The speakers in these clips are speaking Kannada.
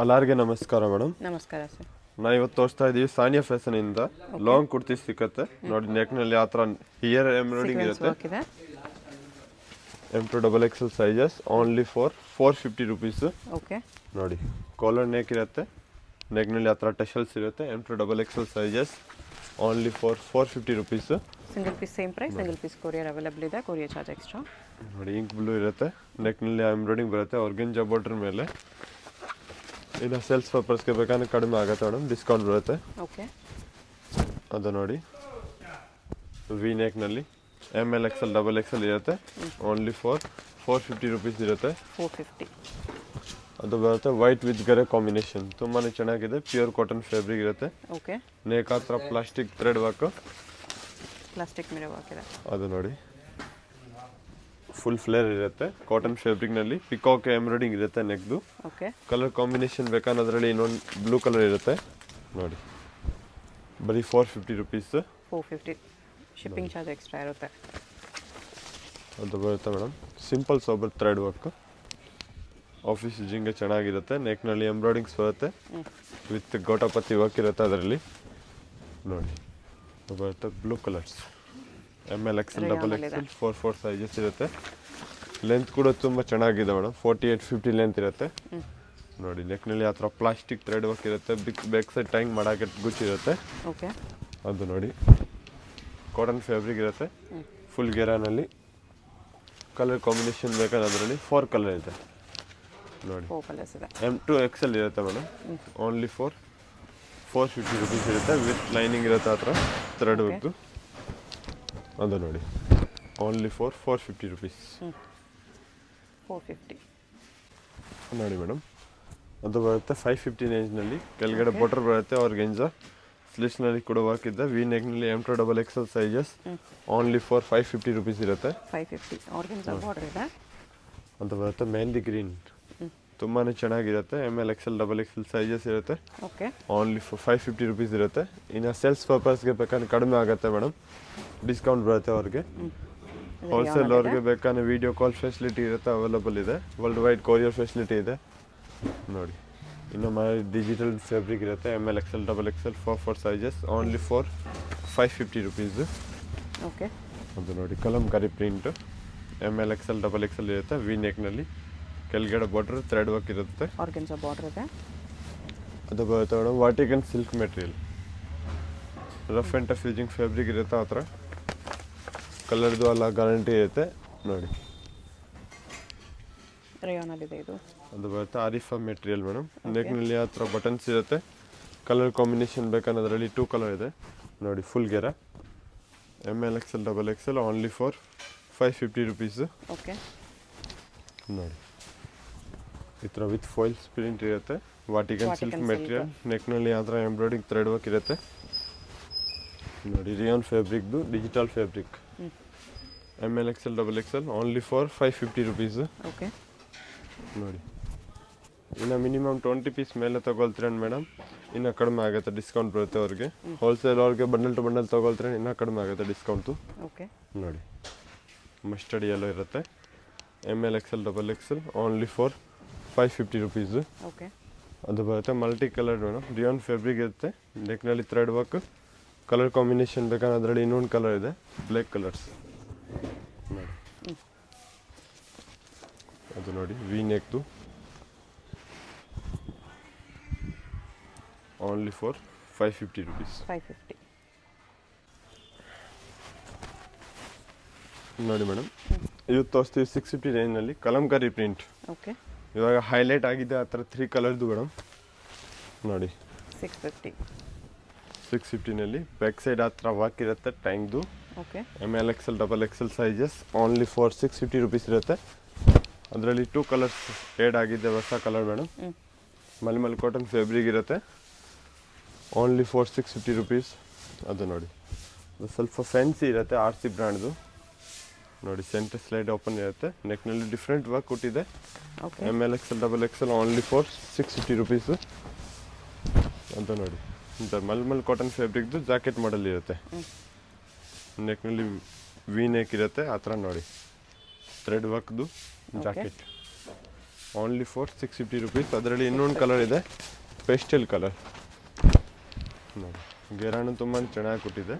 ಎಲ್ಲರಿಗೆ ನಮಸ್ಕಾರ ಮೇಡಮ್. ನಮಸ್ಕಾರ ಸರ್. ನಾವು ಇವತ್ತು ತೋರಿಸ್ತಾ ಇದೀವಿ ಸಾನಿಯಾ ಫ್ಯಾಷನ್ ಇಂದ ಲಾಂಗ್ ಕುರ್ತಿ ಸಿಕ್ಕತ್ತೆ ನೋಡಿ. ನೆಕ್ ನಲ್ಲಿ ಆ ಥರ ಹಿಯರ್ ಎಂಬ್ರಾಯ್ಡಿಂಗ್ ಇರುತ್ತೆ. M2XXL sizes only for 450 rupees. Okay ನೋಡಿ ಕಾಲರ್ ನೆಕ್ ಇರುತ್ತೆ. ನೆಕ್ ನಲ್ಲಿ ಆ ಥರ ಟೆಶಲ್ಸ್ ಇರುತ್ತೆ. M2XXL sizes only for 450 rupees. Single piece same price, single piece courier available ಇದೆ, ಕೊರಿಯರ್ ಚಾರ್ಜ್ ಎಕ್ಸ್ಟ್ರಾ. ನೋಡಿ ಇಂಕ್ ಬ್ಲೂ ಇರುತ್ತೆ. ನೆಕ್ ನಲ್ಲಿ ಎಂಬ್ರಾಯ್ಡಿಂಗ್ ಬರುತ್ತೆ ಆರ್ಗನ್ಜಾ ಬಾರ್ಡರ್ ಮೇಲೆ. ಇನ್ನು ಸೇಲ್ಸ್ ಪರ್ಪಸ್ಗೆ ಬೇಕಾದ್ರೆ ಕಡಿಮೆ ಆಗುತ್ತೆ ಮೇಡಮ್, ಡಿಸ್ಕೌಂಟ್ ಬರುತ್ತೆ. ಓಕೆ ಅದು ನೋಡಿ ವಿ ನೆಕ್ನಲ್ಲಿ ML XL XXL ಇರುತ್ತೆ. ಓನ್ಲಿ ಫಾರ್ 450 ರುಪೀಸ್ ಇರುತ್ತೆ. 450. ಅದು ಬರುತ್ತೆ ವೈಟ್ ವಿತ್ ಗರೆ ಕಾಂಬಿನೇಷನ್. ತುಂಬಾ ಚೆನ್ನಾಗಿದೆ. ಪ್ಯೂರ್ ಕಾಟನ್ ಫ್ಯಾಬ್ರಿಕ್ ಇರುತ್ತೆ. ಓಕೆ ನೆಕ್ ಹತ್ರ plastic thread work, plastic mirror work ಇದೆ. ಅದು ನೋಡಿ ಫುಲ್ ಫ್ಲೇರ್ ಇರುತ್ತೆ. ಕಾಟನ್ ಫ್ಯಾಬ್ರಿಕ್ನಲ್ಲಿ ಪಿಕಾಕ್ ಎಂಬ್ರಾಯ್ಡಿಂಗ್ ಇರುತ್ತೆ ನೆಕ್ದು. ಓಕೆ ಕಲರ್ ಕಾಂಬಿನೇಷನ್ ಬೇಕಾದ್ರೆ ಅದರಲ್ಲಿ ಇನ್ನೊಂದು ಬ್ಲೂ ಕಲರ್ ಇರುತ್ತೆ ನೋಡಿ. ಬರೀ 450 ರುಪೀಸ್. 450 ಶಿಪ್ಪಿಂಗ್ ಚಾರ್ಜ್ ಎಕ್ಸ್ಟ್ರಾ ಇರುತ್ತೆ. ಅದು ಬರುತ್ತೆ madam. Simple sober thread work, office ಯೂಸಿಂಗ್ಗೆ ಚೆನ್ನಾಗಿರುತ್ತೆ. ನೆಕ್ನಲ್ಲಿ ಎಂಬ್ರಾಯ್ಡಿಂಗ್ಸ್ ಬರುತ್ತೆ ವಿತ್ ಗೋಟಾಪತಿ ವರ್ಕ್ ಇರುತ್ತೆ ಅದರಲ್ಲಿ ನೋಡಿ. ಅದು ಬರುತ್ತೆ blue colours. ML XL XXL 4 sizes ಇರುತ್ತೆ. ಲೆಂತ್ ಕೂಡ ತುಂಬ ಚೆನ್ನಾಗಿದೆ ಮೇಡಮ್. 48-50 ಲೆಂತ್ ಇರುತ್ತೆ ನೋಡಿ. ನೆಕ್ನಲ್ಲಿ ಆ ಥರ ಪ್ಲಾಸ್ಟಿಕ್ ಥ್ರೆಡ್ ವರ್ಕ್ ಇರುತ್ತೆ. ಬ್ಯಾಕ್ ಸೈಡ್ ಟೈಂಗ್ ಮಾಡೋಕ್ಕೆ ಗುಚ್ಚಿರುತ್ತೆ. ಓಕೆ ಅದು ನೋಡಿ ಕಾಟನ್ ಫ್ಯಾಬ್ರಿಕ್ ಇರುತ್ತೆ. ಫುಲ್ ಗೆರಾನಲ್ಲಿ ಕಲರ್ ಕಾಂಬಿನೇಷನ್ ಬೇಕಾದ್ರೆ ಅದರಲ್ಲಿ 4 ಕಲರ್ ಇದೆ ನೋಡಿ. 4 ಕಲರ್ಸ್ ಇದೆ. M2XL ಇರುತ್ತೆ ಮೇಡಮ್. ಓನ್ಲಿ ಫಾರ್ 450 ರುಪೀಸ್ ಇರುತ್ತೆ. ವಿತ್ ಲೈನಿಂಗ್ ಇರುತ್ತೆ ಆ ಥರ ಥ್ರೆಡ್ ವರ್ಕ್. ಅದು ನೋಡಿ ಓನ್ಲಿ ಫಾರ್ 450 ರುಪೀಸ್. 450 ನೋಡಿ ಮೇಡಮ್. ಅದು ಬರುತ್ತೆ 550 ರೇಂಜ್ನಲ್ಲಿ. ಕೆಳಗಡೆ ಬಾರ್ಡರ್ ಬರುತ್ತೆ ಆರ್ಗನ್ಜಾ. ಸ್ಲಿಟ್ಸ್ನಲ್ಲಿ ಕೂಡ ವರ್ಕ್ ಇದೆ. ವಿ ನೆಕ್ನಲ್ಲಿ M2XXL sizes only for 550 rupees ಇರುತ್ತೆ. 550 ಆರ್ಗನ್ಜಾ ಬಾರ್ಡರ್ ಇದೆ. ಅದು ಬರುತ್ತೆ ಮೆಹಂದಿ ಗ್ರೀನ್. ತುಂಬಾ ಚೆನ್ನಾಗಿರುತ್ತೆ. ML XL XXL ಸೈಜಸ್ ಇರುತ್ತೆ. ಓಕೆ ಓನ್ಲಿ ಫಾರ್ 550 ರುಪೀಸ್ ಇರುತ್ತೆ. ಇನ್ನು ಸೇಲ್ಸ್ ಪರ್ಪಸ್ಗೆ ಬೇಕಾದ್ರೆ ಕಡಿಮೆ ಆಗುತ್ತೆ ಮೇಡಮ್, ಡಿಸ್ಕೌಂಟ್ ಬರುತ್ತೆ ಅವ್ರಿಗೆ. ಹೋಲ್ಸೇಲ್ ಅವ್ರಿಗೆ ಬೇಕಾದ್ರೆ ವಿಡಿಯೋ ಕಾಲ್ ಫೆಸಿಲಿಟಿ ಇರುತ್ತೆ, ಅವೈಲಬಲ್ ಇದೆ. ವರ್ಲ್ಡ್ ವೈಡ್ ಕೊರಿಯರ್ ಫೆಸಿಲಿಟಿ ಇದೆ ನೋಡಿ. ಇನ್ನು ಡಿಜಿಟಲ್ ಫ್ಯಾಬ್ರಿಕ್ ಇರುತ್ತೆ. ML XL XXL 4 sizes only for 550 rupees. Okay ಅದು ನೋಡಿ Kalamkari print. ML XL XXL ಇರುತ್ತೆ. ವಿ ನೆಕ್ನಲ್ಲಿ ಕೆಳಗಡೆ ಬಾರ್ಡರ್ ಥ್ರೆಡ್ ವರ್ಕ್ ಇರುತ್ತೆ. ಆರ್ಗನ್ಜಾ ಬಾರ್ಡರ್ ಇದೆ. ಅದು ಬರುತ್ತೆ madam Vatican silk material. Rough and tough using fabric ಇರುತ್ತೆ ಆ ಥರ. ಕಲರ್ದು ಎಲ್ಲ ಗ್ಯಾರಂಟಿ ಇರುತ್ತೆ ನೋಡಿ. ರೇಯಾನಲ್ಲಿದೆ ಇದು. ಅದು ಬರುತ್ತೆ ಆರಿಫಾ ಮೆಟೀರಿಯಲ್ ಮೇಡಮ್. ನೆಕ್ನಲ್ಲಿ ಆ ಥರ ಬಟನ್ಸ್ ಇರುತ್ತೆ. ಕಲರ್ ಕಾಂಬಿನೇಷನ್ ಬೇಕಂದ್ರೆ ಅದರಲ್ಲಿ 2 ಕಲರ್ ಇದೆ ನೋಡಿ. ಫುಲ್ ಗೆರ ML XL XXL only for 550 rupees. Okay ನೋಡಿ ಈ ಥರ ವಿತ್ ಫಾಯಿಲ್ಸ್ ಪ್ರಿಂಟ್ ಇರುತ್ತೆ. ವಾಟಿಕನ್ ಸಿಲ್ಕ್ ಮೆಟೀರಿಯಲ್. ನೆಕ್ನಲ್ಲಿ ಆ ಥರ ಎಂಬ್ರಾಯ್ಡಿಂಗ್ ಥ್ರೆಡ್ ವರ್ಕ್ ಇರುತ್ತೆ ನೋಡಿ. ರಿಯಾನ್ ಫ್ಯಾಬ್ರಿಕ್ದು digital fabric. ML XL XXL only for 550 rupees. Okay ನೋಡಿ ಇನ್ನು ಮಿನಿಮಮ್ 20 ಪೀಸ್ ಮೇಲೆ ತೊಗೊಳ್ತೀರ ಮೇಡಮ್, ಇನ್ನೂ ಕಡಿಮೆ ಆಗುತ್ತೆ, ಡಿಸ್ಕೌಂಟ್ ಬರುತ್ತೆ ಅವ್ರಿಗೆ. ಹೋಲ್ಸೇಲ್ ಅವ್ರಿಗೆ ಬಂಡಲ್ ಟು ಬಂಡಲ್ ತೊಗೊಳ್ತೀರ ಇನ್ನೂ ಕಡಿಮೆ ಆಗುತ್ತೆ ಡಿಸ್ಕೌಂಟು ಓಕೆ. ನೋಡಿ ಮಸ್ಟರ್ಡ್ ಎಲ್ಲೋ ಇರುತ್ತೆ. ML XL XXL only for 550 rupees. Okay ಅದು ಬರುತ್ತೆ multi colour madam. Rayon fabric ಇರುತ್ತೆ. ನೆಕ್ನಲ್ಲಿ ಥ್ರೆಡ್ ವರ್ಕ್. ಕಲರ್ ಕಾಂಬಿನೇಷನ್ ಬೇಕಾದ್ರೆ ಅದರಲ್ಲಿ ಇನ್ನೊಂದು ಕಲರ್ ಇದೆ, ಬ್ಲ್ಯಾಕ್ ಕಲರ್ಸ್ ನೋಡಿ. ಅದು ನೋಡಿ ವಿ ನೆಕ್ದು ಓನ್ಲಿ ಫಾರ್ 550 ರುಪೀಸ್. 550 ನೋಡಿ ಮೇಡಮ್. ಇದು ತೋರಿಸ್ತೀವಿ 650 ರೇಂಜ್ನಲ್ಲಿ ಕಲಂಕಾರಿ ಪ್ರಿಂಟ್. ಓಕೆ ಇವಾಗ ಹೈಲೈಟ್ ಆಗಿದೆ ಆ ಥರ 3 ಕಲರ್ದು ಮೇಡಮ್ ನೋಡಿ. 650ನಲ್ಲಿ ಬ್ಯಾಕ್ ಸೈಡ್ ಆ ಥರ ವರ್ಕ್ ಇರುತ್ತೆ ಟ್ಯಾಂಕ್ದು. Okay ML XL XXL sizes only for 650 rupees ಇರುತ್ತೆ. ಅದರಲ್ಲಿ 2 ಕಲರ್ಸ್ ಏಡ್ ಆಗಿದೆ, ಹೊಸ colour madam. Mulmul cotton fabric ಇರುತ್ತೆ. Only for 650 rupees. ಅದು ನೋಡಿ ಅದು ಸ್ವಲ್ಪ ಫ್ಯಾನ್ಸಿ ಇರುತ್ತೆ. RC ಬ್ರ್ಯಾಂಡ್ದು ನೋಡಿ. ಸೆಂಟರ್ ಸ್ಲೈಡ್ ಓಪನ್ ಇರುತ್ತೆ. ನೆಕ್ನಲ್ಲಿ ಡಿಫ್ರೆಂಟ್ ವರ್ಕ್ ಕೊಟ್ಟಿದೆ. ML XL XXL only for 650 rupees ಅಂತ ನೋಡಿ. ಇಂಥ ಮಲ್ಮಲ್ ಕಾಟನ್ ಫ್ಯಾಬ್ರಿಕ್ದು ಜಾಕೆಟ್ ಮಾಡೆಲ್ ಇರುತ್ತೆ. ನೆಕ್ನಲ್ಲಿ ವಿ ನೆಕ್ ಇರುತ್ತೆ ಆ ಥರ ನೋಡಿ. ಥ್ರೆಡ್ ವರ್ಕ್ದು ಜಾಕೆಟ್ ಓನ್ಲಿ ಫಾರ್ 650 ರುಪೀಸ್. ಅದರಲ್ಲಿ ಇನ್ನೊಂದು ಕಲರ್ ಇದೆ, ಪೇಸ್ಟಲ್ ಕಲರ್ ನೋಡಿ. ಗೆರಾನು ತುಂಬ ಚೆನ್ನಾಗಿ ಕೊಟ್ಟಿದೆ.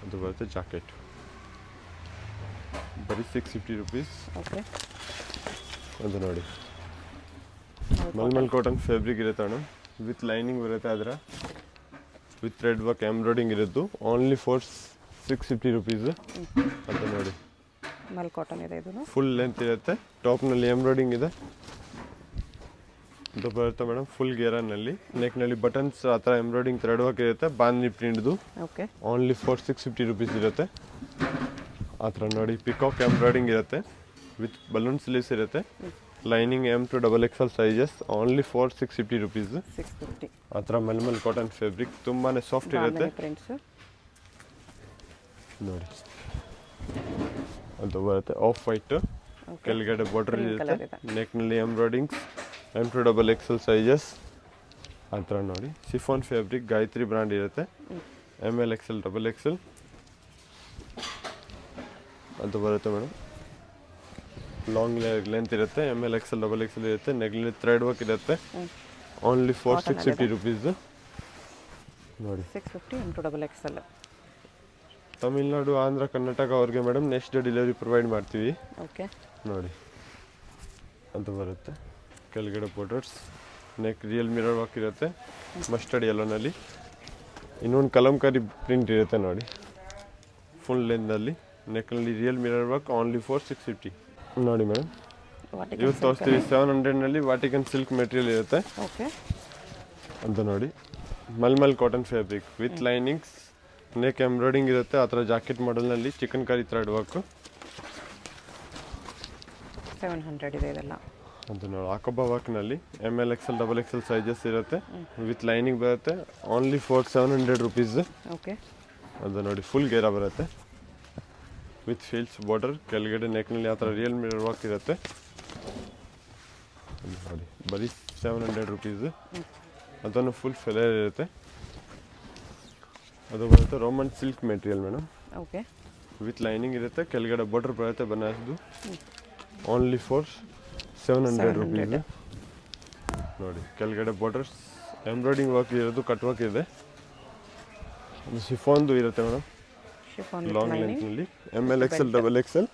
ಅದು ಬರುತ್ತೆ ಜಾಕೆಟ್, ಬರೀ 650 ರುಪೀಸ್. ಓಕೆ, ಅದು ನೋಡಿ ಮಲ್ಮಲ್ ಕಾಟನ್ ಫ್ಯಾಬ್ರಿಕ್ ಇರುತ್ತೆ ಮೇಡಮ್, ವಿತ್ ಲೈನಿಂಗ್ ಬರುತ್ತೆ. ಅದರ ವಿತ್ ಥ್ರೆಡ್ ವರ್ಕ್ ಎಂಬ್ರಾಯ್ಡಿಂಗ್ ಇರೋದು, ಓನ್ಲಿ ಫಾರ್ 650 ರುಪೀಸ್. ಅದು ನೋಡಿ ಮಲ್ ಕಾಟನ್ ಇದೆ ಇದು. ಫುಲ್ ಲೆಂತ್ ಇರುತ್ತೆ, ಟಾಪ್ನಲ್ಲಿ ಎಂಬ್ರಾಯ್ಡಿಂಗ್ ಇದೆ. ಇದು ಬರುತ್ತೆ ಮೇಡಮ್ ಫುಲ್ ಗೇರನಲ್ಲಿ, ನೆಕ್ನಲ್ಲಿ ಬಟನ್ಸ್ ಆ ಥರ ಎಂಬ್ರಾಯ್ಡಿಂಗ್ ಥ್ರೆಡ್ ವರ್ಕ್ ಇರುತ್ತೆ, ಬಾಂಧಿ ಪ್ರಿಂಟ್ದು. ಓಕೆ, ಓನ್ಲಿ ಫಾರ್ 650 ರುಪೀಸ್ ಇರುತ್ತೆ. ಆ ಥರ ನೋಡಿ ಪಿಕಾಕ್ ಎಂಬ್ರಾಯ್ಡಿಂಗ್ ಇರುತ್ತೆ, ವಿತ್ ಬಲೂನ್ ಸ್ಲೀವ್ಸ್ ಇರುತ್ತೆ. Lining M2XXL sizes, only for 650 rupees. 650. ಆ ಥರ ಮಲ್ಮಲ್ ಕಾಟನ್ ಫ್ಯಾಬ್ರಿಕ್ ತುಂಬಾ ಸಾಫ್ಟ್ ಇರುತ್ತೆ ಪ್ರಿಂಟ್ಸ್ ನೋಡಿ. ಅದು ಬರುತ್ತೆ ಆಫ್ ವೈಟ್, ಕೆಳಗಡೆ ಬಾರ್ಡರ್ ಇರುತ್ತೆ, ನೆಕ್ನಲ್ಲಿ ಎಂಬ್ರಾಯ್ಡಿಂಗ್ಸ್, M2XXL ಸೈಜಸ್. ಆ ಥರ ನೋಡಿ ಶಿಫಾನ್ ಫ್ಯಾಬ್ರಿಕ್, ಗಾಯತ್ರಿ ಬ್ರ್ಯಾಂಡ್ ಇರುತ್ತೆ, ML XL XXL. ಅದು ಬರುತ್ತೆ ಮೇಡಮ್ ಲಾಂಗ್ ಲೆಂತ್ ಇರುತ್ತೆ, ML XL XXL ಇರುತ್ತೆ, ನೆಕ್ನಲ್ಲಿ ಥ್ರೆಡ್ ವರ್ಕ್ ಇರುತ್ತೆ. ಓನ್ಲಿ ಫಾರ್ 650 ರುಪೀಸ್ ನೋಡಿ. 650 M2XXL. ತಮಿಳ್ನಾಡು, ಆಂಧ್ರ, ಕರ್ನಾಟಕ ಅವ್ರಿಗೆ madam next day delivery provide ಮಾಡ್ತೀವಿ. ಓಕೆ, ನೋಡಿ ಅದು ಬರುತ್ತೆ, ಕೆಳಗಡೆ borders, neck real mirror work ಇರುತ್ತೆ, ಮಸ್ಟರ್ಡ್ ಯೆಲ್ಲೋನಲ್ಲಿ. ಇನ್ನೊಂದು ಕಲಂಕಾರಿ ಪ್ರಿಂಟ್ ಇರುತ್ತೆ ನೋಡಿ, ಫುಲ್ ಲೆಂತ್ನಲ್ಲಿ, ನೆಕ್ನಲ್ಲಿ real mirror work, only for 650 ನೋಡಿ ಮೇಡಮ್. ಇವತ್ತು ತೋರಿಸ್ತೀವಿ 700ನಲ್ಲಿ ವಾಟಿಕನ್ ಸಿಲ್ಕ್ ಮೆಟೀರಿಯಲ್ ಇರುತ್ತೆ. ಓಕೆ, ಅಂತ ನೋಡಿ mulmul cotton fabric with linings, neck embroidering ಇರುತ್ತೆ. ಆ ಥರ ಜಾಕೆಟ್ ಮಾಡೆಲ್ನಲ್ಲಿ ಚಿಕನ್ ಕಾರಿ ಥ್ರೆಡ್ ವರ್ಕು. 700 ಇದೆ ಇದೆಲ್ಲ. ಅದು ನೋಡಿ ಆಕೋಬಾ ವರ್ಕ್ನಲ್ಲಿ ML XL XXL ಸೈಜಸ್ ಇರುತ್ತೆ, ವಿತ್ ಲೈನಿಂಗ್ ಬರುತ್ತೆ, ಓನ್ಲಿ ಫಾರ್ 700 ರುಪೀಸ್. ಓಕೆ, ಅದು ನೋಡಿ ಫುಲ್ ಗೇರಾ ಬರುತ್ತೆ, ವಿತ್ ಫೀಲ್ಸ್ ಬಾರ್ಡರ್, ಕೆಳಗಡೆ ನೆಕ್ನಲ್ಲಿ ಆ ಥರ ರಿಯಲ್ ಮಿರರ್ ವರ್ಕ್ ಇರುತ್ತೆ. ನೋಡಿ ಬರೀ 700 ರುಪೀಸ್. ಅದನ್ನು ಫುಲ್ ಫೆಲರ್ ಇರುತ್ತೆ. ಅದು ಬರುತ್ತೆ Roman silk material madam. Okay, with lining ಇರುತ್ತೆ, ಕೆಳಗಡೆ ಬಾರ್ಡರ್ ಬರುತ್ತೆ ಬನಾರಸ್ದು, ಓನ್ಲಿ ಫಾರ್ 700 ರುಪೀಸ್ ನೋಡಿ. ಕೆಳಗಡೆ ಬಾರ್ಡರ್ಸ್ ಎಂಬ್ರಾಯ್ಡಿಂಗ್ ವರ್ಕ್ ಇರೋದು, ಕಟ್ ವರ್ಕ್ ಇದೆ. ಒಂದು ಶಿಫಾನ್ದು ಇರುತ್ತೆ ಮೇಡಮ್, ಶಿಫಾನ್ ಲಾಂಗ್ ಲೆಂತ್ನಲ್ಲಿ, ML XL XXL,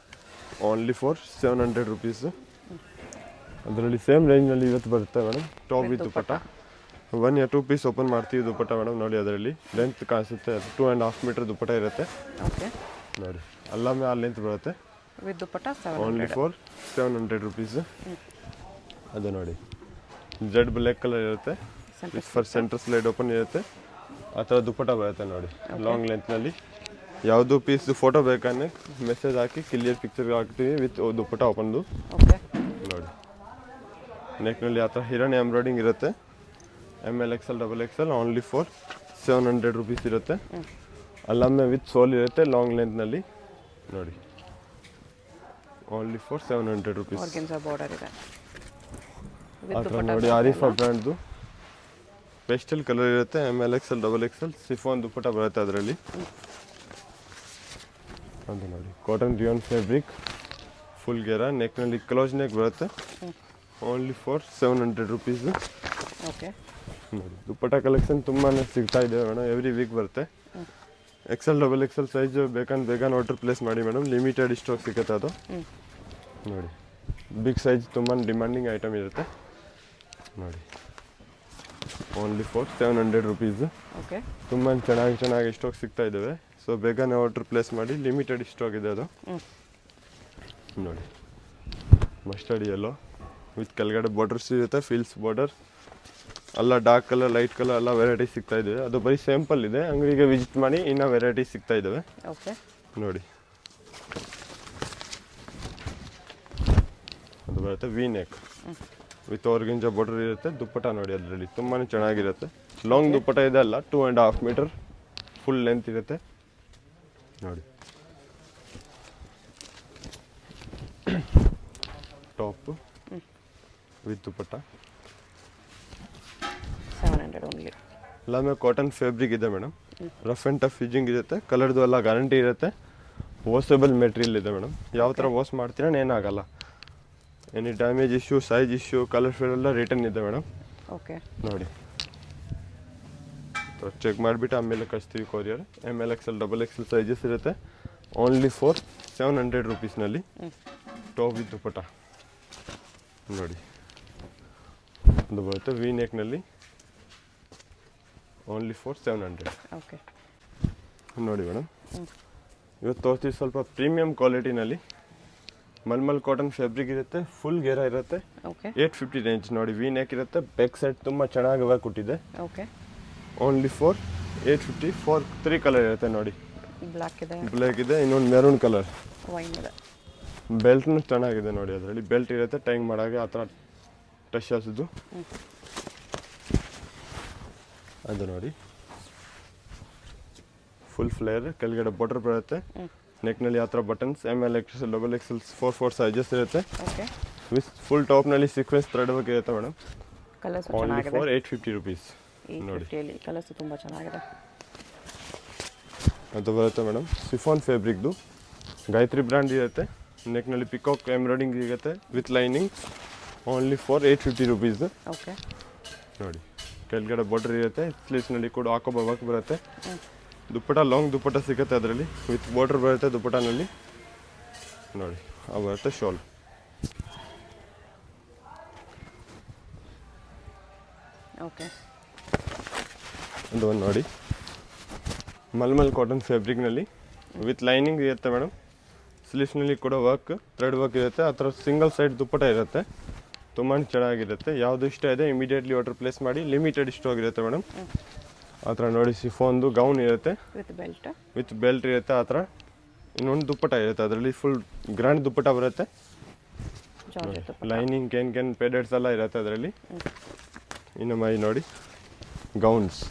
only for 700 rupees. ಅದರಲ್ಲಿ ಸೇಮ್ ರೇಂಜ್ನಲ್ಲಿ ಇವತ್ತು ಬರುತ್ತೆ ಮೇಡಮ್. ಟಾಪ್ ವಿತ್ ದುಪಟ್ಟ 1 या 2 ಪೀಸ್ ಓಪನ್ ಮಾಡ್ತೀವಿ ದುಪಟ್ಟ ಮೇಡಮ್. ನೋಡಿ ಅದರಲ್ಲಿ ಲೆಂತ್ ಕಾಣಿಸುತ್ತೆ, 2.5 ಮೀಟರ್ ದುಪಟ್ಟ ಇರುತ್ತೆ. ಓಕೆ, ನೋಡಿ ಅಲ್ಲಮ್ಮೆ ಆ ಲೆಂತ್ ಬರುತ್ತೆ, with dupatta only 700. For 700 rupees. ಅದು ನೋಡಿ ಜೆಡ್ ಬ್ಲ್ಯಾಕ್ ಕಲರ್ ಇರುತ್ತೆ, ಫರ್ ಸೆಂಟರ್ ಸ್ಲೈಡ್ ಓಪನ್ ಇರುತ್ತೆ. ಆ ಥರ ದುಪಟ್ಟ ಬರುತ್ತೆ ನೋಡಿ ಲಾಂಗ್ ಲೆಂತ್ನಲ್ಲಿ. ಯಾವುದು ಪೀಸ್ ಫೋಟೋ ಬೇಕಂದ್ರೆ ಮೆಸೇಜ್ ಹಾಕಿ ಕ್ಲಿಯರ್ ಪಿಕ್ಚರ್ ಹಾಕ್ತೀವಿ ವಿತ್ ದುಪಟ್ಟ ಓಪನ್ದು. ಓಕೆ, ನೋಡಿ ನೆಕ್ನಲ್ಲಿ ಆ ಥರ ಹಿರಣಿ ಎಂಬ್ರಾಯ್ಡಿಂಗ್ ಇರುತ್ತೆ, ML XL XXL, only for 700 rupees ಇರುತ್ತೆ. ಅಲ್ಲಮ್ಮೆ ವಿತ್ ಸೋಲ್ ಇರುತ್ತೆ, ಲಾಂಗ್ ಲೆಂತ್ನಲ್ಲಿ ನೋಡಿ, only for 700 rupees. Organza border ಇದೆ. ಆ ಥರ ನೋಡಿ ಆರಿಫಾ ಬ್ರ್ಯಾಂಡ್ದು ಪೇಸ್ಟಲ್ ಕಲರ್ ಇರುತ್ತೆ, ML XL XXL chiffon dupatta ಬರುತ್ತೆ ಅದರಲ್ಲಿ. ಅದು ನೋಡಿ ಕಾಟನ್ ರಿಯಾನ್ ಫ್ಯಾಬ್ರಿಕ್, ಫುಲ್ ಗೆರಾ, ನೆಕ್ನಲ್ಲಿ ಕ್ಲೋಸ್ ನೆಕ್ ಬರುತ್ತೆ, ಓನ್ಲಿ ಫಾರ್ 700 ರುಪೀಸ್. ಓಕೆ, ನೋಡಿ ದುಪಟ್ಟ ಕಲೆಕ್ಷನ್ ತುಂಬಾ ಸಿಗ್ತಾ ಇದೆ ಮೇಡಮ್, ಎವ್ರಿ ವೀಕ್ ಬರುತ್ತೆ. XL XXL ಸೈಜ್ ಬೇಕಂದ್ರೆ ಬೇಗ ಆರ್ಡರ್ ಪ್ಲೇಸ್ ಮಾಡಿ ಮೇಡಮ್, ಲಿಮಿಟೆಡ್ ಸ್ಟಾಕ್ ಸಿಗುತ್ತೆ ಅದು. ನೋಡಿ ಬಿಗ್ ಸೈಜ್ ತುಂಬ ಡಿಮ್ಯಾಂಡಿಂಗ್ ಐಟಮ್ ಇರುತ್ತೆ ನೋಡಿ, ಓನ್ಲಿ ಫಾರ್ 700 ರುಪೀಸ್. ಓಕೆ, ತುಂಬ ಚೆನ್ನಾಗಿ ಸ್ಟಾಕ್ ಸಿಗ್ತಾ ಇದ್ದಾವೆ. ಸೊ ಬೇಗನೆ ಆರ್ಡರ್ ಪ್ಲೇಸ್ ಮಾಡಿ, ಲಿಮಿಟೆಡ್ ಸ್ಟಾಕ್ ಇದೆ ಅದು. ನೋಡಿ ಮಸ್ಟರ್ಡ್ ಯೆಲ್ಲೋ ವಿತ್ ಕೆಳಗಡೆ ಬಾರ್ಡರ್ಸ್ ಇರುತ್ತೆ, ಫೀಲ್ಸ್ ಬಾರ್ಡರ್, ಎಲ್ಲ ಡಾರ್ಕ್ ಕಲರ್, ಲೈಟ್ ಕಲರ್ ಎಲ್ಲ ವೆರೈಟಿ ಸಿಗ್ತಾ ಇದೆ. ಅದು ಬರೀ ಸ್ಯಾಂಪಲ್ ಇದೆ, ಅಂಗಡಿಗೆ ವಿಸಿಟ್ ಮಾಡಿ ಇನ್ನೂ ವೆರೈಟಿ ಸಿಗ್ತಾ ಇದ್ದಾವೆ. ಓಕೆ, ನೋಡಿ ಅದು ಬರುತ್ತೆ V neck with organza border ಇರುತ್ತೆ. ದುಪ್ಪಟ ನೋಡಿ ಅದರಲ್ಲಿ ತುಂಬಾ ಚೆನ್ನಾಗಿರುತ್ತೆ, ಲಾಂಗ್ ದುಪ್ಪಟ ಇದೆ ಅಲ್ಲ, 2.5 ಮೀಟರ್ ಫುಲ್ ಲೆಂತ್ ಇರುತ್ತೆ ನೋಡಿ. Top with dupatta 700 only. ಎಲ್ಲಾமே ಕಾಟನ್ ಫ್ಯಾಬ್ರಿಕ್ ಇದೆ madam, rough and tough fitting ಇರುತ್ತೆ, ಕಲರ್ದು ಎಲ್ಲ ಗ್ಯಾರಂಟಿ ಇರುತ್ತೆ, ವಾಷಬಲ್ ಮೆಟೀರಿಯಲ್ ಇದೆ ಮೇಡಮ್. ಯಾವ ಥರ ವಾಶ್ ಮಾಡ್ತೀರಾ ಏನಾಗಲ್ಲ, any damage issue size issue colour fair ಎಲ್ಲ ರಿಟರ್ನ್ ಇದೆ ಮೇಡಮ್. ಓಕೆ. ನೋಡಿ ಚೆಕ್ ಮಾಡಿಬಿಟ್ಟು ಆಮೇಲೆ ಕಳಿಸ್ತೀವಿ courier. ML XL XXL sizes ಇರುತ್ತೆ. ಓನ್ಲಿ ಫಾರ್ 700 ರುಪೀಸ್ನಲ್ಲಿ ಟಾಪ್ ವಿತ್ ದುಪಟ್ಟ. ನೋಡಿ ಒಂದು ಬರುತ್ತೆ ವಿ ನೆಕ್ನಲ್ಲಿ ಓನ್ಲಿ ಫಾರ್ 700. ಓಕೆ. ನೋಡಿ ಮೇಡಮ್ ಇವತ್ತು ತೋರಿಸ್ತೀವಿ ಸ್ವಲ್ಪ ಪ್ರೀಮಿಯಂ ಕ್ವಾಲಿಟಿನಲ್ಲಿ ಮಲ್ಮಲ್ ಕಾಟನ್ ಫ್ಯಾಬ್ರಿಕ್ ಇರುತ್ತೆ. ಫುಲ್ ಗೇರ ಇರುತ್ತೆ. ಓಕೆ. 850 ರೇಂಜ್. ನೋಡಿ ವಿ ನೆಕ್ ಇರುತ್ತೆ. ಬ್ಯಾಕ್ ಸೈಡ್ ತುಂಬ ಚೆನ್ನಾಗಿ ವರ್ಕ್ ಕೊಟ್ಟಿದೆ. Okay. Only for 850 for 3 colour ಇರುತ್ತೆ. ನೋಡಿ ಬ್ಲ್ಯಾಕ್ ಇದೆ, ಬ್ಲ್ಯಾಕ್ ಇದೆ, ಇನ್ನೊಂದು ಮೆರೂನ್ ಕಲರ್. ವೈನ್ ಇದೆ. ಬೆಲ್ಟ್ನು ಚೆನ್ನಾಗಿದೆ ನೋಡಿ. ಅದರಲ್ಲಿ ಬೆಲ್ಟ್ ಇರುತ್ತೆ ಟೈಂಗ್ ಮಾಡಾಗೆ ಆ ಥರ ಟಚ್ ಹಾಸಿದ್ದು ಅದು ನೋಡಿ. ಫುಲ್ ಫ್ಲೇರ್ ಕೆಳಗಡೆ ಬಾರ್ಡರ್ ಬರುತ್ತೆ. ನೆಕ್ನಲ್ಲಿ ಆ ಥರ buttons. ML XL XXL 4 sizes ಇರುತ್ತೆ. ಓಕೆ. ವಿತ್ ಫುಲ್ ಟಾಪ್ನಲ್ಲಿ ಸೀಕ್ವೆನ್ಸ್ ಥ್ರೆಡ್ ವರ್ಕ್ ಇರುತ್ತೆ ಮೇಡಮ್. ಕಲರ್ಸ್ ಓನ್ಲಿ ಚೆನ್ನಾಗಿದೆ. For 850 rupees. ನೋಡಿ 850 ಕಲರ್ಸ್ ತುಂಬ ಚೆನ್ನಾಗಿದೆ. ಅದು ಬರುತ್ತೆ ಮೇಡಮ್ ಸಿಫಾನ್ ಫ್ಯಾಬ್ರಿಕ್ದು ಗಾಯತ್ರಿ ಬ್ರ್ಯಾಂಡ್ ಇರುತ್ತೆ. ನೆಕ್ನಲ್ಲಿ ಪಿಕಾಕ್ ಎಂಬ್ರಾಯ್ಡಿಂಗ್ ಇರುತ್ತೆ with lining. Only for 850 rupees. Okay. ನೋಡಿ ಕೆಳಗಡೆ ಬಾರ್ಡರ್ ಇರುತ್ತೆ. ಸ್ಲೀವ್ಸ್ನಲ್ಲಿ ಕೂಡ ಹಾಕೋ ವರ್ಕ್ ಬರುತ್ತೆ. ದುಪ್ಪಟ ಲಾಂಗ್ ದುಪ್ಪಟ ಸಿಗುತ್ತೆ ಅದರಲ್ಲಿ ವಿತ್ ಬಾರ್ಡರ್ ಬರುತ್ತೆ ದುಪ್ಪಟನಲ್ಲಿ. ನೋಡಿ ಆ ಬರುತ್ತೆ ಶಾಲ್. ಓಕೆ. ಅದು ಒಂದು ನೋಡಿ ಮಲ್ಮಲ್ ಕಾಟನ್ ಫ್ಯಾಬ್ರಿಕ್ನಲ್ಲಿ ವಿತ್ ಲೈನಿಂಗ್ ಇರುತ್ತೆ ಮೇಡಮ್. ಸ್ಲೀವ್ಸ್ನಲ್ಲಿ ಕೂಡ ವರ್ಕ್ ಥ್ರೆಡ್ ವರ್ಕ್ ಇರುತ್ತೆ. ಆ ಥರ ಸಿಂಗಲ್ ಸೈಡ್ ದುಪ್ಪಟ ಇರುತ್ತೆ. ತುಂಬಾ ಚೆನ್ನಾಗಿರುತ್ತೆ. ಯಾವುದು ಇಷ್ಟ ಇದೆ ಇಮಿಡಿಯೇಟ್ಲಿ ಆರ್ಡರ್ ಪ್ಲೇಸ್ ಮಾಡಿ. ಲಿಮಿಟೆಡ್ ಸ್ಟಾಕ್ ಇರುತ್ತೆ ಮೇಡಮ್. ಆ ಥರ ನೋಡಿ ಸಿಫೋನ್ದು ಗೌನ್ ಇರುತ್ತೆ ವಿತ್ ಬೆಲ್ಟ್ ಇರುತ್ತೆ. ಆ ಥರ ಇನ್ನೊಂದು ದುಪ್ಪಟ ಇರುತ್ತೆ. ಅದರಲ್ಲಿ ಫುಲ್ ಗ್ರ್ಯಾಂಡ್ ದುಪ್ಪಟ ಬರುತ್ತೆ. ಲೈನಿಂಗ್ ಕೆನ್ ಪೇಡೆಡ್ಸ್ ಎಲ್ಲ ಇರುತ್ತೆ ಅದರಲ್ಲಿ. ಇನ್ನು ಮೈ ನೋಡಿ ಗೌನ್ಸ್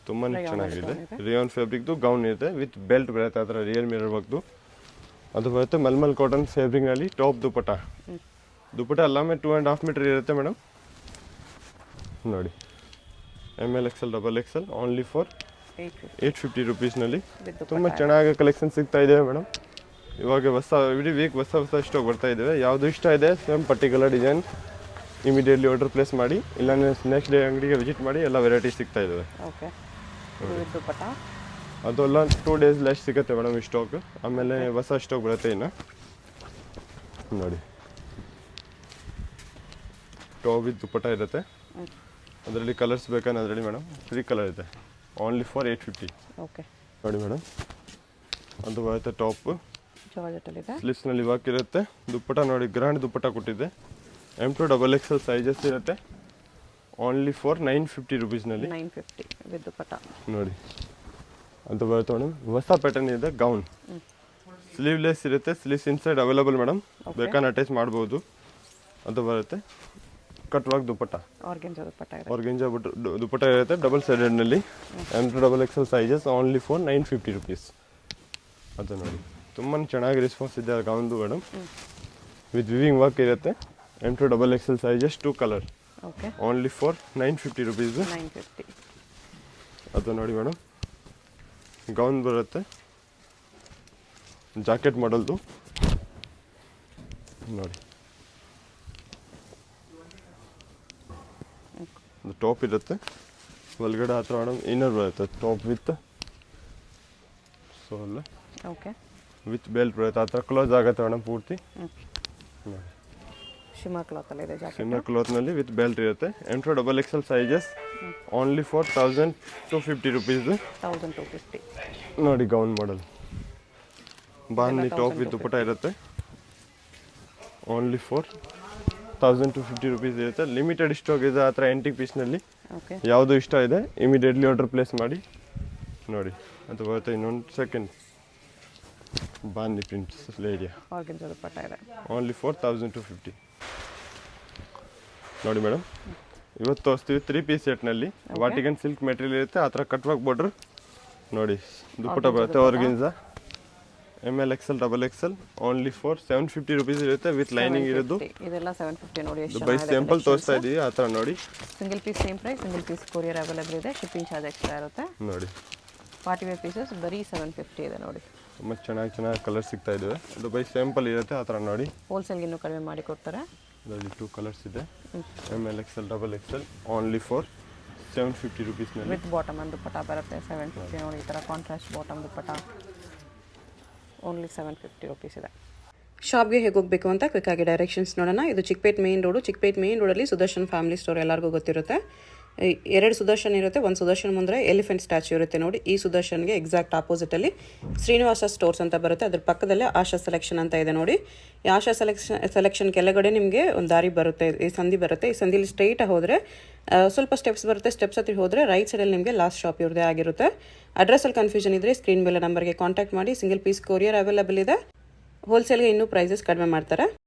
ತುಂಬಾ ಚೆನ್ನಾಗಿದೆ. ರಿಯಾನ್ ಫ್ಯಾಬ್ರಿಕ್ದು ಗೌನ್ ಇರುತ್ತೆ ವಿತ್ ಬೆಲ್ಟ್ ಬರುತ್ತೆ. ಆ ಥರ ರಿಯಲ್ ಮಿರರ್ ವರ್ಕ್ದು ಅದು ಬರುತ್ತೆ. ಮಲ್ಮಲ್ ಕಾಟನ್ ಫ್ಯಾಬ್ರಿಕ್ನಲ್ಲಿ ಟಾಪ್ ದುಪ್ಪಟ. ದುಪ್ಪಟ ಎಲ್ಲಾಮೆ 2.5 ಮೀಟರ್ ಇರುತ್ತೆ ಮೇಡಮ್. ನೋಡಿ ML XL XXL only for 850 ರುಪೀಸ್ನಲ್ಲಿ ತುಂಬ ಚೆನ್ನಾಗಿ ಕಲೆಕ್ಷನ್ ಸಿಗ್ತಾ ಇದೆ ಮೇಡಮ್. ಇವಾಗ ಇಡೀ ವೀಕ್ ಹೊಸ ಸ್ಟಾಕ್ ಬರ್ತಾ ಇದ್ದೇವೆ. ಯಾವುದು ಇಷ್ಟ ಇದೆ same particular design immediately order place ಮಾಡಿ. ಇಲ್ಲ ನೆಕ್ಸ್ಟ್ ಡೇ ಅಂಗಡಿಗೆ ವಿಸಿಟ್ ಮಾಡಿ. ಎಲ್ಲ ವೆರೈಟಿ ಸಿಗ್ತಾ ಇದ್ದಾವೆ. ಅದೆಲ್ಲ 2 ಡೇಸ್ ಲೆಸ್ ಸಿಗುತ್ತೆ ಮೇಡಮ್ ಈ ಸ್ಟಾಕ್. ಆಮೇಲೆ ಹೊಸ ಸ್ಟಾಕ್ ಬರುತ್ತೆ ಇನ್ನು. ನೋಡಿ ಟಾಪ್ ವಿತ್ ದುಪ್ಪಟ ಇರುತ್ತೆ. ಅದರಲ್ಲಿ ಕಲರ್ಸ್ ಬೇಕಂದ್ರೆ ಅದರಲ್ಲಿ ಮೇಡಮ್ 3 ಕಲರ್ ಇದೆ. Only for 850. ಓಕೆ. ನೋಡಿ ಮೇಡಮ್ ಅದು ಬರುತ್ತೆ ಟಾಪ್. ಜಾರ್ಜೆಟಲ್ಲಿದೆ. ಸ್ಲೀವ್ಸ್ನಲ್ಲಿ ವರ್ಕ್ ಇರುತ್ತೆ. ದುಪ್ಪಟ ನೋಡಿ ಗ್ರ್ಯಾಂಡ್ ದುಪ್ಪಟ ಕೊಟ್ಟಿದೆ. M2 XXL ಸೈಜಸ್ ಇರುತ್ತೆ. ಓನ್ಲಿ ಫಾರ್ 950 ರುಪೀಸ್ನಲ್ಲಿ. 950 ವಿತ್ ದುಪ್ಪಟ. ನೋಡಿ ಅದು ಬರುತ್ತೆ ಮೇಡಮ್. ಹೊಸ ಪ್ಯಾಟರ್ನ್ ಇದೆ ಗೌನ್. ಸ್ಲೀವ್ಲೆಸ್ ಇರುತ್ತೆ. Sleeves inside available madam. ಬೇಕಾದ್ರೆ ಅಟ್ಯಾಚ್ ಮಾಡ್ಬೋದು. ಅದು ಬರುತ್ತೆ cut work dupatta. Organza dupatta ಇರುತ್ತೆ ಡಬಲ್ ಸೈಡೆಡ್ನಲ್ಲಿ. M2 XXL sizes only for 950 rupees. ಅದು ನೋಡಿ ತುಂಬಾ ಚೆನ್ನಾಗಿ ರೆಸ್ಪಾನ್ಸ್ ಇದೆ ಗೌನ್ದು ಮೇಡಮ್. ವಿತ್ ವಿವಿಂಗ್ ವರ್ಕ್ ಇರುತ್ತೆ. M2 XXL sizes 2 colour. Only for 950 rupees. ಅದು ನೋಡಿ ಮೇಡಮ್ ಗೌನ್ ಬರುತ್ತೆ ಜಾಕೆಟ್ ಮಾಡಲ್ದು. ನೋಡಿ ಟಾಪ್ ಇರುತ್ತೆ. ಒಳಗಡೆ ಹತ್ರ ಮೇಡಮ್ ಇನ್ನರ್ ಬರುತ್ತೆ ಟಾಪ್ ವಿತ್ ಸೋಲ್ ವಿತ್ ಬೆಲ್ಟ್ ಬರುತ್ತೆ. ಆ ಥರ ಕ್ಲೋಸ್ ಆಗುತ್ತೆ ಮೇಡಮ್ ಪೂರ್ತಿ. ನೋಡಿ ಶಿಮ್ಮರ್ ಕ್ಲಾತಲ್ಲಿದೆ ಜಾಕೆಟ್. ಶಿಮ್ಮರ್ ಕ್ಲಾತ್ನಲ್ಲಿ ವಿತ್ ಬೆಲ್ಟ್ ಇರುತ್ತೆ. M2 XXL sizes only for 1250 rupees. 1250. ನೋಡಿ ಗೌನ್ ಮಾಡಲ್ ಬಾಂಧಿ ಟಾಪ್ ವಿತ್ ದುಪ್ಪಟ ಇರುತ್ತೆ. ಓನ್ಲಿ ಫಾರ್ 1250 ರುಪೀಸ್ ಇರುತ್ತೆ. ಲಿಮಿಟೆಡ್ ಸ್ಟಾಕ್ ಇದೆ ಆ ಥರ ಎಂಟಿಕ್ ಪೀಸ್ನಲ್ಲಿ. ಯಾವುದು ಇಷ್ಟ ಇದೆ ಇಮಿಡಿಯೇಟ್ಲಿ ಆರ್ಡರ್ ಪ್ಲೇಸ್ ಮಾಡಿ. ನೋಡಿ ಅದು ಬರುತ್ತೆ ಇನ್ನೊಂದು ಸೆಕೆಂಡ್ ಬಾಂಧಿ ಪ್ರಿಂಟ್ಸ್ ಏರಿಯಾ. Only for 1250. ನೋಡಿ ಮೇಡಮ್ ಇವತ್ತು ತೋರಿಸ್ತೀವಿ 3 ಪೀಸ್ ಸೆಟ್ನಲ್ಲಿ. ವಾಟಿಗನ್ ಸಿಲ್ಕ್ ಮೆಟೀರಿಯಲ್ ಇರುತ್ತೆ. ಆ ಥರ ಕಟ್ ವರ್ಕ್ ಬಾರ್ಡರ್ ನೋಡಿ ದುಪ್ಪಟ ಬರುತ್ತೆ ಆರ್ಗೆನ್ಜಾ. ML XL XXL ಓನ್ಲಿ ಫಾರ್ 750 ರುಪೀಸ್ ಇರುತ್ತೆ ವಿತ್ ಲೈನಿಂಗ್ ಇರೋದು. ಇದೆಲ್ಲ 750 ನೋಡಿ ಎಷ್ಟು ಬೈ ಸ್ಯಾಂಪಲ್ ತೋರಿಸ್ತಾ ಇದೀವಿ. ಆ ಥರ ನೋಡಿ single piece same price. Single piece courier available ಇದೆ. ಶಿಪ್ಪಿಂಗ್ ಚಾರ್ಜ್ ಎಕ್ಸ್ಟ್ರಾ ಇರುತ್ತೆ. ನೋಡಿ ಪಾರ್ಟಿ ವೇರ್ ಪೀಸಸ್ ಬರೀ 750 ಇದೆ ನೋಡಿ. ತುಂಬ ಚೆನ್ನಾಗಿ ಕಲರ್ ಸಿಗ್ತಾ ಇದ್ದಾವೆ. ಅದು ಬೈ ಸ್ಯಾಂಪಲ್ ಇರುತ್ತೆ, ಆ ಥರ ನೋಡಿ. ಹೋಲ್ಸೇಲ್ಗೆ ಇನ್ನೂ ಕಡಿಮೆ ಮಾಡಿ ಕೊಡ್ತಾರೆ. ಅದರಲ್ಲಿ 2 ಕಲರ್ಸ್ ಇದೆ. ML XL XXL ಓನ್ಲಿ ಫಾರ್ 750 ರುಪೀಸ್ನಲ್ಲಿ. ವಿತ್ ಬಾಟಮ್ ಅಂಡ್ ದುಪ್ಪಟ್ಟ ಬರುತ್ತೆ 750. ನೋಡಿ ಈ ಥರ contrast bottom dupatta only 750 rupees ಇದೆ. ಶಾಪ್ಗೆ ಹೇಗೆ ಹೋಗಬೇಕು ಅಂತ ಕ್ವಿಕ್ಕಾಗಿ ಡೈರೆಕ್ಷನ್ಸ್ ನೋಡೋಣ. ಇದು ಚಿಕ್ಕಪೇಟ್ ಮೇನ್ ರೋಡಲ್ಲಿ ಸುದರ್ಶನ್ ಫ್ಯಾಮಿಲಿ ಸ್ಟೋರ್ ಎಲ್ಲರಿಗೂ ಗೊತ್ತಿರುತ್ತೆ. 2 ಸುದರ್ಶನ್ ಇರುತ್ತೆ. ಒಂದು ಸುದರ್ಶನ್ ಮುಂದೆ ಎಲಿಫೆಂಟ್ ಸ್ಟ್ಯಾಚ್ಯೂ ಇರುತ್ತೆ ನೋಡಿ. ಈ ಸುದರ್ಶನ್ಗೆ ಎಕ್ಸಾಕ್ಟ್ ಆಪೋಸಿಟಲ್ಲಿ ಶ್ರೀನಿವಾಸ ಸ್ಟೋರ್ಸ್ ಅಂತ ಬರುತ್ತೆ. ಅದ್ರ ಪಕ್ಕದಲ್ಲೇ ಆಶಾ ಸೆಲೆಕ್ಷನ್ ಅಂತ ಇದೆ ನೋಡಿ. ಈ ಆಶಾ ಸೆಲೆಕ್ಷನ್ ಕೆಳಗಡೆ ನಿಮಗೆ ಒಂದು ದಾರಿ ಬರುತ್ತೆ, ಈ ಸಂಧಿ ಬರುತ್ತೆ. ಈ ಸಂಧಿಲಿ ಸ್ಟ್ರೈಟ್ ಹೋದರೆ ಸ್ವಲ್ಪ ಸ್ಟೆಪ್ಸ್ ಬರುತ್ತೆ. ಸ್ಟೆಪ್ಸ್ ಹತ್ತಿರ ಹೋದರೆ ರೈಟ್ ಸೈಡಲ್ಲಿ ನಿಮಗೆ ಲಾಸ್ಟ್ ಶಾಪ್ ಇವ್ರದೇ ಆಗಿರುತ್ತೆ. ಅಡ್ರೆಸ್ಸಲ್ಲಿ ಕನ್ಫ್ಯೂಷನ್ ಇದ್ದರೆ ಸ್ಕ್ರೀನ್ ಮೇಲೆ ನಂಬರ್ಗೆ ಕಾಂಟ್ಯಾಕ್ಟ್ ಮಾಡಿ. ಸಿಂಗಲ್ ಪೀಸ್ ಕೊರಿಯರ್ ಅವೈಲೇಬಲ್ ಇದೆ. ಹೋಲ್ಸೇಲ್ಗೆ ಇನ್ನೂ ಪ್ರೈಸಸ್ ಕಡಿಮೆ ಮಾಡ್ತಾರೆ.